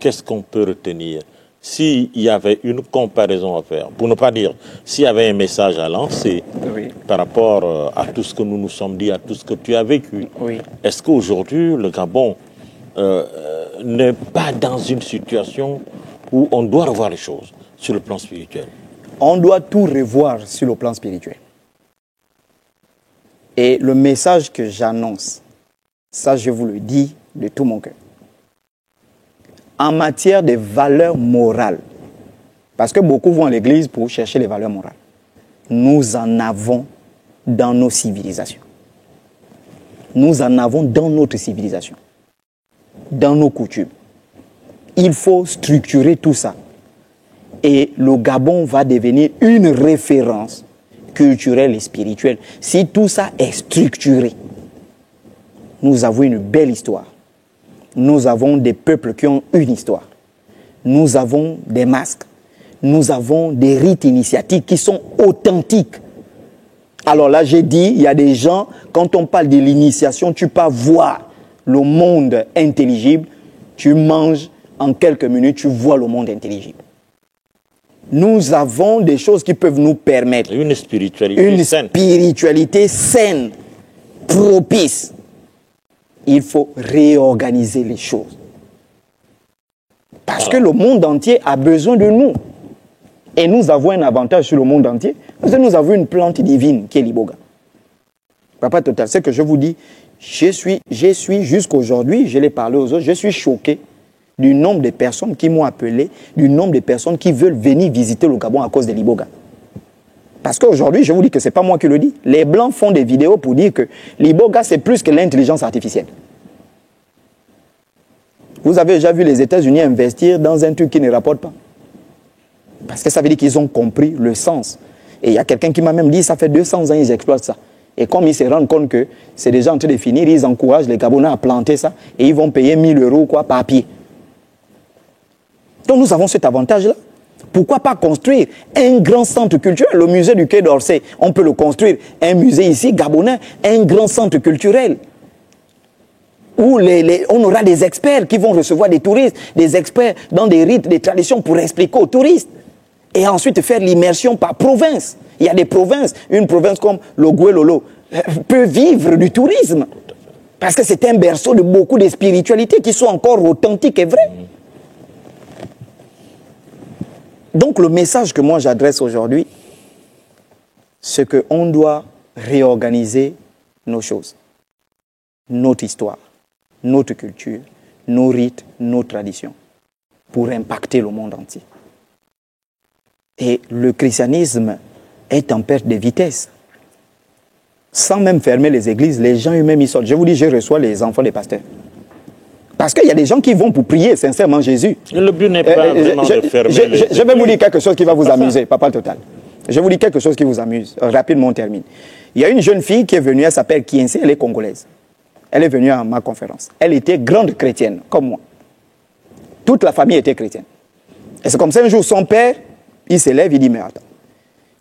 qu'est-ce qu'on peut retenir? S'il y avait une comparaison à faire, pour ne pas dire s'il y avait un message à lancer par rapport à tout ce que nous nous sommes dit, à tout ce que tu as vécu, est-ce qu'aujourd'hui le Gabon n'est pas dans une situation où on doit revoir les choses sur le plan spirituel? On doit tout revoir sur le plan spirituel. Et le message que j'annonce, ça je vous le dis de tout mon cœur. En matière de valeurs morales, parce que beaucoup vont à l'église pour chercher les valeurs morales, nous en avons dans nos civilisations. Nous en avons dans notre civilisation, dans nos coutumes. Il faut structurer tout ça. Et le Gabon va devenir une référence culturelle et spirituelle. Si tout ça est structuré, nous avons une belle histoire. Nous avons des peuples qui ont une histoire. Nous avons des masques. Nous avons des rites initiatiques qui sont authentiques. Alors là, j'ai dit, il y a des gens, quand on parle de l'initiation, tu peux voir le monde intelligible. Tu manges, en quelques minutes, tu vois le monde intelligible. Nous avons des choses qui peuvent nous permettre une spiritualité saine, propice. Il faut réorganiser les choses. Parce que le monde entier a besoin de nous. Et nous avons un avantage sur le monde entier. Parce que nous avons une plante divine qui est l'iboga. Papa Total, c'est que je vous dis, je suis jusqu'aujourd'hui, je l'ai parlé aux autres, je suis choqué du nombre de personnes qui m'ont appelé, du nombre de personnes qui veulent venir visiter le Gabon à cause de l'iboga. Parce qu'aujourd'hui, je vous dis que ce n'est pas moi qui le dis. Les Blancs font des vidéos pour dire que l'iboga, c'est plus que l'intelligence artificielle. Vous avez déjà vu les États-Unis investir dans un truc qui ne rapporte pas. Parce que ça veut dire qu'ils ont compris le sens. Et il y a quelqu'un qui m'a même dit, ça fait 200 ans qu'ils exploitent ça. Et comme ils se rendent compte que c'est déjà en train de finir, ils encouragent les Gabonais à planter ça et ils vont payer 1000 € par pied. Donc nous avons cet avantage-là. Pourquoi pas construire un grand centre culturel? Le musée du Quai d'Orsay, on peut le construire. Un musée ici, gabonais, un grand centre culturel. Où on aura des experts qui vont recevoir des touristes, des experts dans des rites, des traditions pour expliquer aux touristes. Et ensuite faire l'immersion par province. Il y a des provinces, une province comme le Guelolo peut vivre du tourisme. Parce que c'est un berceau de beaucoup de spiritualités qui sont encore authentiques et vraies. Donc le message que moi j'adresse aujourd'hui, c'est qu'on doit réorganiser nos choses, notre histoire, notre culture, nos rites, nos traditions, pour impacter le monde entier. Et le christianisme est en perte de vitesse. Sans même fermer les églises, les gens eux-mêmes ils sortent. Je vous dis, je reçois les enfants des pasteurs. Parce qu'il y a des gens qui vont pour prier sincèrement Jésus. Le but n'est pas vraiment de fermer les églises. Je vais vous dire quelque chose qui va vous amuser, Papa Total. Je vais vous dire quelque chose qui vous amuse. Rapidement, on termine. Il y a une jeune fille qui est venue, elle s'appelle Kiense, elle est congolaise. Elle est venue à ma conférence. Elle était grande chrétienne, comme moi. Toute la famille était chrétienne. Et c'est comme ça, un jour, son père, il s'élève, il dit, mais attends.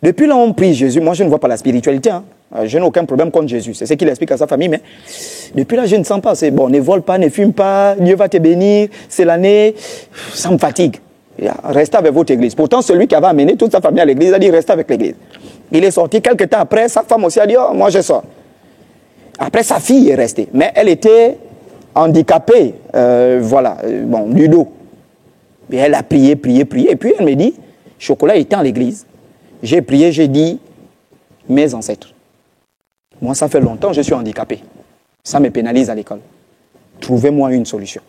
Depuis là, on prie Jésus. Moi, je ne vois pas la spiritualité. Hein. Je n'ai aucun problème contre Jésus. C'est ce qu'il explique à sa famille. Mais depuis là, je ne sens pas. C'est bon, ne vole pas, ne fume pas. Dieu va te bénir. C'est l'année. Ça me fatigue. Restez avec votre église. Pourtant, celui qui avait amené toute sa famille à l'église a dit, restez avec l'église. Il est sorti. Quelques temps après, sa femme aussi a dit, oh, moi je sors. Après, sa fille est restée. Mais elle était handicapée, du dos. Et elle a prié. Et puis elle me dit, Chocolat était à l'église. J'ai prié, j'ai dit, mes ancêtres. Moi, ça fait longtemps que je suis handicapé. Ça me pénalise à l'école. Trouvez-moi une solution.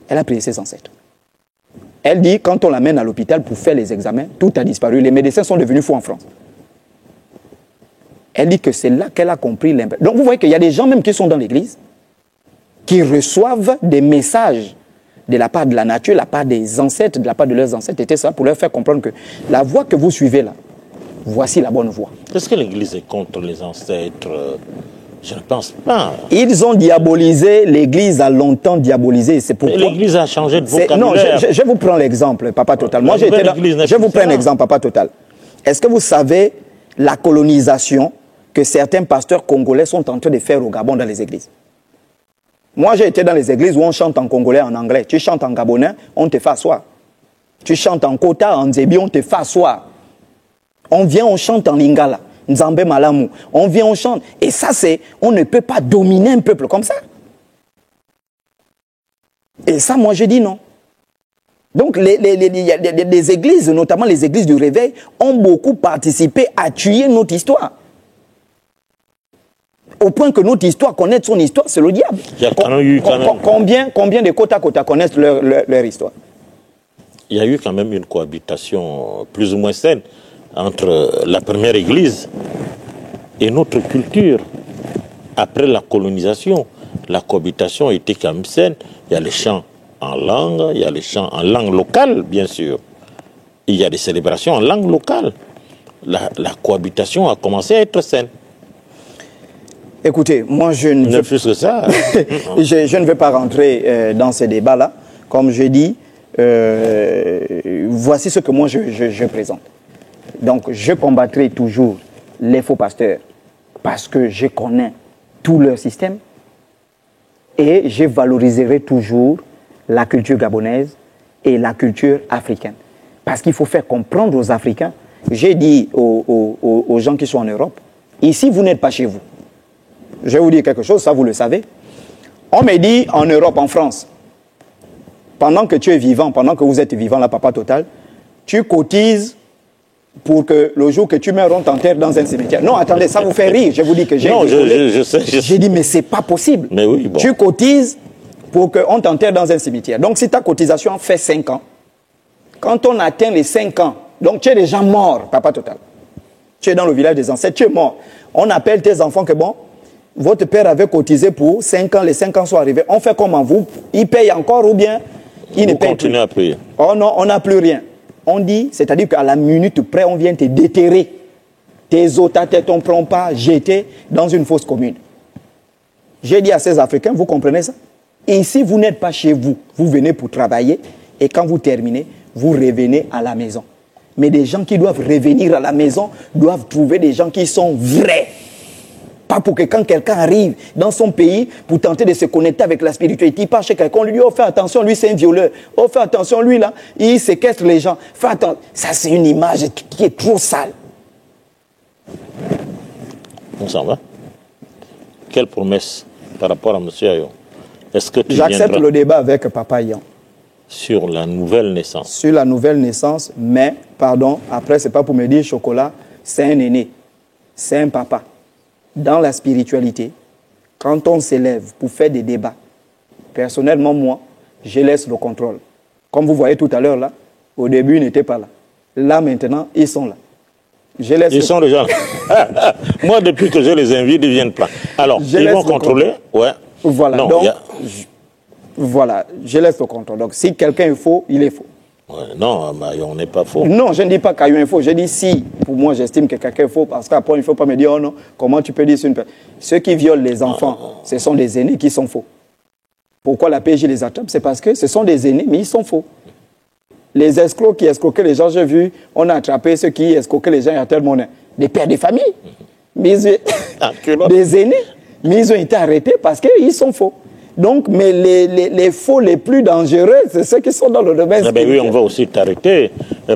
Elle a prié ses ancêtres. Elle dit, quand on l'amène à l'hôpital pour faire les examens, tout a disparu. Les médecins sont devenus fous en France. Elle dit que c'est là qu'elle a compris l'impact. Donc vous voyez qu'il y a des gens même qui sont dans l'église, qui reçoivent des messages de la part de la nature, de la part des ancêtres, de la part de leurs ancêtres, était ça pour leur faire comprendre que la voie que vous suivez là, voici la bonne voie. Est-ce que l'Église est contre les ancêtres? Je ne pense pas. Ils ont diabolisé, l'Église a longtemps diabolisé. C'est pourquoi l'Église a changé de vocabulaire. Non, je vous prends l'exemple, Papa Total. Moi, je vous prends un exemple, Papa Total. Est-ce que vous savez la colonisation que certains pasteurs congolais sont en train de faire au Gabon dans les églises? Moi, j'ai été dans les églises où on chante en congolais, en anglais. Tu chantes en gabonais, on te fait asseoir. Tu chantes en kota, en zébi, on te fait asseoir. On vient, on chante en lingala, nzambe malamu. On vient, on chante. Et ça, c'est, on ne peut pas dominer un peuple comme ça. Et ça, moi, je dis non. Donc, les églises, notamment les églises du réveil, ont beaucoup participé à tuer notre histoire. Au point que notre histoire, connaître son histoire, c'est le diable. Combien de côte à côte connaissent leur histoire? Il y a eu quand même une cohabitation plus ou moins saine entre la première église et notre culture. Après la colonisation, la cohabitation était quand même saine. Il y a les chants en langue, il y a les chants en langue locale, bien sûr. Il y a des célébrations en langue locale. La cohabitation a commencé à être saine. Écoutez, moi je ne veux, plus que ça. je ne veux pas rentrer dans ces débats-là. Comme je dis, voici ce que moi je présente. Donc je combattrai toujours les faux pasteurs parce que je connais tout leur système et je valoriserai toujours la culture gabonaise et la culture africaine. Parce qu'il faut faire comprendre aux Africains. J'ai dit aux gens qui sont en Europe, ici vous n'êtes pas chez vous. Je vais vous dire quelque chose, ça vous le savez. On me dit en Europe, en France, pendant que tu es vivant, pendant que vous êtes vivant, là, Papa Total, tu cotises pour que le jour que tu meurs, on t'enterre dans un cimetière. Non, attendez, ça vous fait rire. Je vous dis que j'ai... Non, je sais. J'ai dit, mais c'est pas possible. Mais oui, bon. Tu cotises pour qu'on t'enterre dans un cimetière. Donc, si ta cotisation fait 5 ans, quand on atteint les 5 ans, donc tu es déjà mort, Papa Total. Tu es dans le village des ancêtres, tu es mort. On appelle tes enfants que bon... Votre père avait cotisé pour 5 ans, les 5 ans sont arrivés. On fait comment vous? Il paye encore ou bien il ne paye plus? Continuez à payer. Oh non, on n'a plus rien. On dit, c'est-à-dire qu'à la minute près, on vient te déterrer. Tes os, ta tête, on ne prend pas, jeter dans une fosse commune. J'ai dit à ces Africains, vous comprenez ça? Ici, vous n'êtes pas chez vous. Vous venez pour travailler et quand vous terminez, vous revenez à la maison. Mais des gens qui doivent revenir à la maison doivent trouver des gens qui sont vrais. Pas pour que quand quelqu'un arrive dans son pays pour tenter de se connecter avec la spiritualité, il part chez quelqu'un, on lui dit, oh fais attention, lui c'est un violeur, oh fais attention, lui là, il séquestre les gens, fais attention. Ça c'est une image qui est trop sale. On s'en va. Quelle promesse par rapport à M. Ayon? Est-ce que tu J'accepte le débat avec Papa Ayon. Sur la nouvelle naissance? Sur la nouvelle naissance, mais, pardon, après c'est pas pour me dire chocolat, c'est un aîné, c'est un papa. Dans la spiritualité, quand on s'élève pour faire des débats, personnellement, moi, je laisse le contrôle. Comme vous voyez tout à l'heure là, au début, ils n'étaient pas là. Là, maintenant, ils sont là. Ils sont déjà là. Moi, depuis que je les invite, ils viennent plein. Alors, ils vont contrôler. Ouais. Voilà. Non, donc, voilà, je laisse le contrôle. Donc, si quelqu'un est faux, il est faux. Ouais, non, on n'est pas faux. Non, je ne dis pas qu'Ayon est faux. Je dis si, pour moi, j'estime que quelqu'un est faux, parce qu'après, il ne faut pas me dire, oh non, comment tu peux dire c'est une personne. Ceux qui violent les enfants, ce sont des aînés qui sont faux. Pourquoi la PJ les attrape? C'est parce que ce sont des aînés, mais ils sont faux. Les escrocs qui escroquaient les gens, j'ai vu, on a attrapé ceux qui escroquaient les gens, il y a tellement des pères de famille, mais des aînés, mais ils ont été arrêtés parce qu'ils sont faux. Donc, mais les faux les plus dangereux, c'est ceux qui sont dans le domaine spirituel. Oui, on va aussi t'arrêter,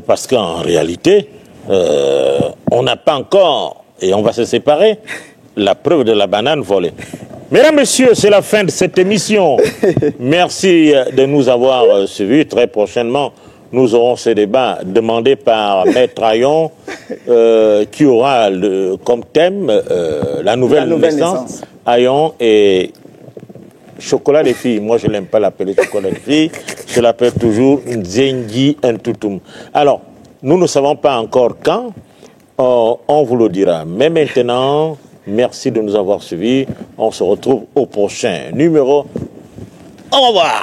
parce qu'en réalité, on n'a pas encore, et on va se séparer, la preuve de la banane volée. Mesdames, Messieurs, c'est la fin de cette émission. Merci de nous avoir suivis. Très prochainement, nous aurons ce débat demandé par Maître Ayon, qui aura comme thème la nouvelle naissance. Ayon et... chocolat des filles, moi je n'aime pas l'appeler chocolat des filles, je l'appelle toujours Nzengi Ntoutoum. Alors, nous ne savons pas encore quand, on vous le dira. Mais maintenant, merci de nous avoir suivis. On se retrouve au prochain numéro. Au revoir.